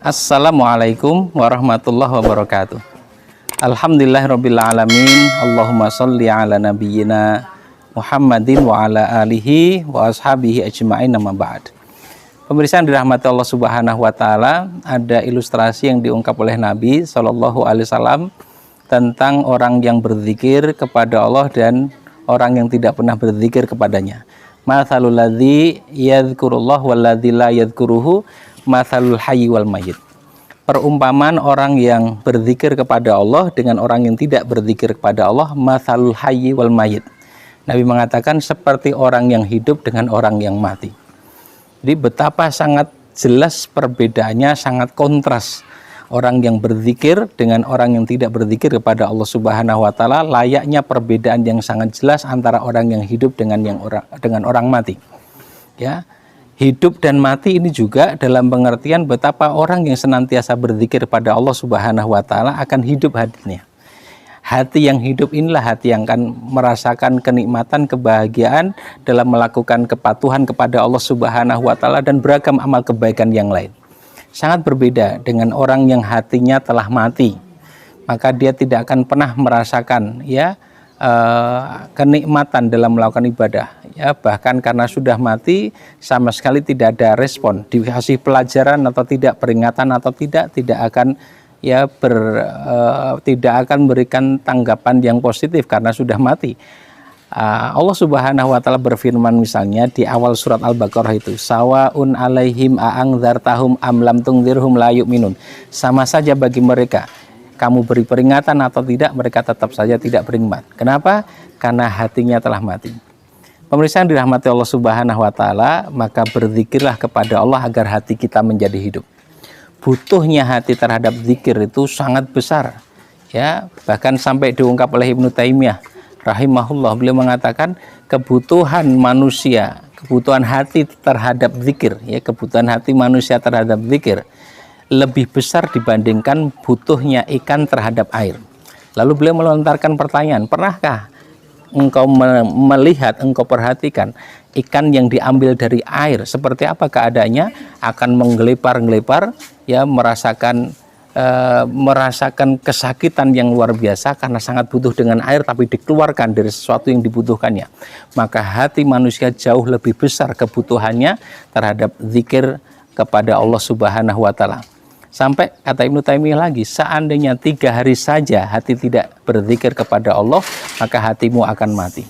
Assalamualaikum warahmatullahi wabarakatuh. Alhamdulillahirrabbilalamin. Allahumma sholli ala nabiyyina Muhammadin wa ala alihi wa ashabihi ajma'in, amma ba'd. Pemirsa yang dirahmati Allah Subhanahu wa taala, ada ilustrasi yang diungkap oleh Nabi Shallallahu alaihi wasallam tentang orang yang berzikir kepada Allah dan orang yang tidak pernah berzikir kepadanya. Mathalul ladzi yadhkurullah wal ladzi la yadhkuruhu mathalul hayy wal mayyit. Perumpamaan orang yang berzikir kepada Allah dengan orang yang tidak berzikir kepada Allah, mathalul hayy wal mayyit. Nabi mengatakan seperti orang yang hidup dengan orang yang mati. Jadi betapa sangat jelas perbedaannya, sangat kontras. Orang yang berzikir dengan orang yang tidak berzikir kepada Allah Subhanahu wa taala, layaknya perbedaan yang sangat jelas antara orang yang hidup dengan orang mati. Ya. Hidup dan mati ini juga dalam pengertian betapa orang yang senantiasa berzikir pada Allah Subhanahu wa taala akan hidup hatinya. Hati yang hidup inilah hati yang akan merasakan kenikmatan, kebahagiaan dalam melakukan kepatuhan kepada Allah Subhanahu wa taala dan beragam amal kebaikan yang lain. Sangat berbeda dengan orang yang hatinya telah mati. Maka dia tidak akan pernah merasakan kenikmatan dalam melakukan ibadah. Ya, bahkan karena sudah mati sama sekali tidak ada respon, dikasih pelajaran atau tidak, peringatan atau tidak akan tidak akan memberikan tanggapan yang positif karena sudah mati. Allah Subhanahu wa taala berfirman misalnya di awal surat Al-Baqarah itu, sawaun alaihim a'angdzartahum am lam tungdzirhum la yu'minun. Sama saja bagi mereka kamu beri peringatan atau tidak, mereka tetap saja tidak beriman. Kenapa? Karena hatinya telah mati. Pemirsa yang dirahmati Allah Subhanahu wa taala, maka berzikirlah kepada Allah agar hati kita menjadi hidup. Butuhnya hati terhadap zikir itu sangat besar. Ya, bahkan sampai diungkap oleh Ibnu Taimiyah rahimahullah, beliau mengatakan kebutuhan manusia, kebutuhan hati terhadap zikir, ya, kebutuhan hati manusia terhadap zikir lebih besar dibandingkan butuhnya ikan terhadap air. Lalu beliau melontarkan pertanyaan, pernahkah engkau melihat, engkau perhatikan ikan yang diambil dari air seperti apa keadaannya? Akan menggelepar-gelepar, ya, merasakan kesakitan yang luar biasa karena sangat butuh dengan air, tapi dikeluarkan dari sesuatu yang dibutuhkannya. Maka hati manusia jauh lebih besar kebutuhannya terhadap zikir kepada Allah Subhanahu wa taala. Sampai kata Ibnu Taimiyah lagi, seandainya 3 hari saja hati tidak berzikir kepada Allah, maka hatimu akan mati.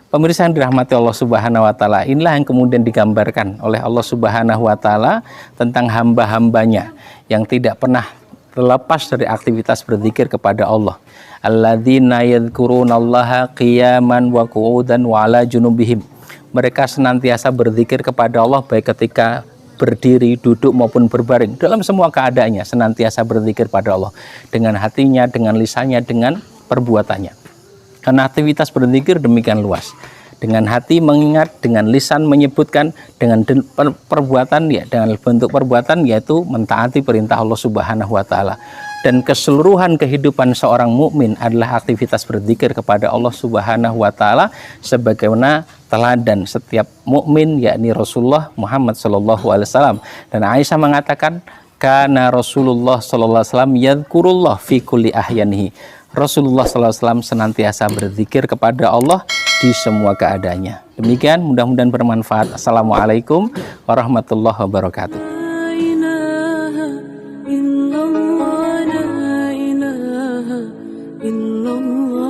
Pemirsa yang dirahmati Allah Subhanahu wa taala, inilah yang kemudian digambarkan oleh Allah Subhanahu wa taala tentang hamba-hambanya yang tidak pernah terlepas dari aktivitas berzikir kepada Allah. Alladzina yadhkurunallaha qiyaman wa qu'udan wa 'ala junubihim. Mereka senantiasa berzikir kepada Allah baik ketika berdiri, duduk maupun berbaring. Dalam semua keadaannya senantiasa berzikir pada Allah dengan hatinya, dengan lisannya, dengan perbuatannya. Karena aktivitas berzikir demikian luas. Dengan hati mengingat, dengan lisan menyebutkan, dengan perbuatan, ya, dengan bentuk perbuatan yaitu mentaati perintah Allah Subhanahu wa taala. Dan keseluruhan kehidupan seorang mukmin adalah aktivitas berzikir kepada Allah Subhanahu wa taala sebagaimana teladan setiap mukmin, yakni Rasulullah Muhammad sallallahu alaihi wasallam. Dan Aisyah mengatakan, kana Rasulullah sallallahu alaihi wasallam yadhkurullah fi kulli ahyanihi. Rasulullah sallallahu alaihi wasallam senantiasa berzikir kepada Allah di semua keadaannya. Demikian, mudah-mudahan bermanfaat. Assalamualaikum warahmatullahi wabarakatuh. إلا الله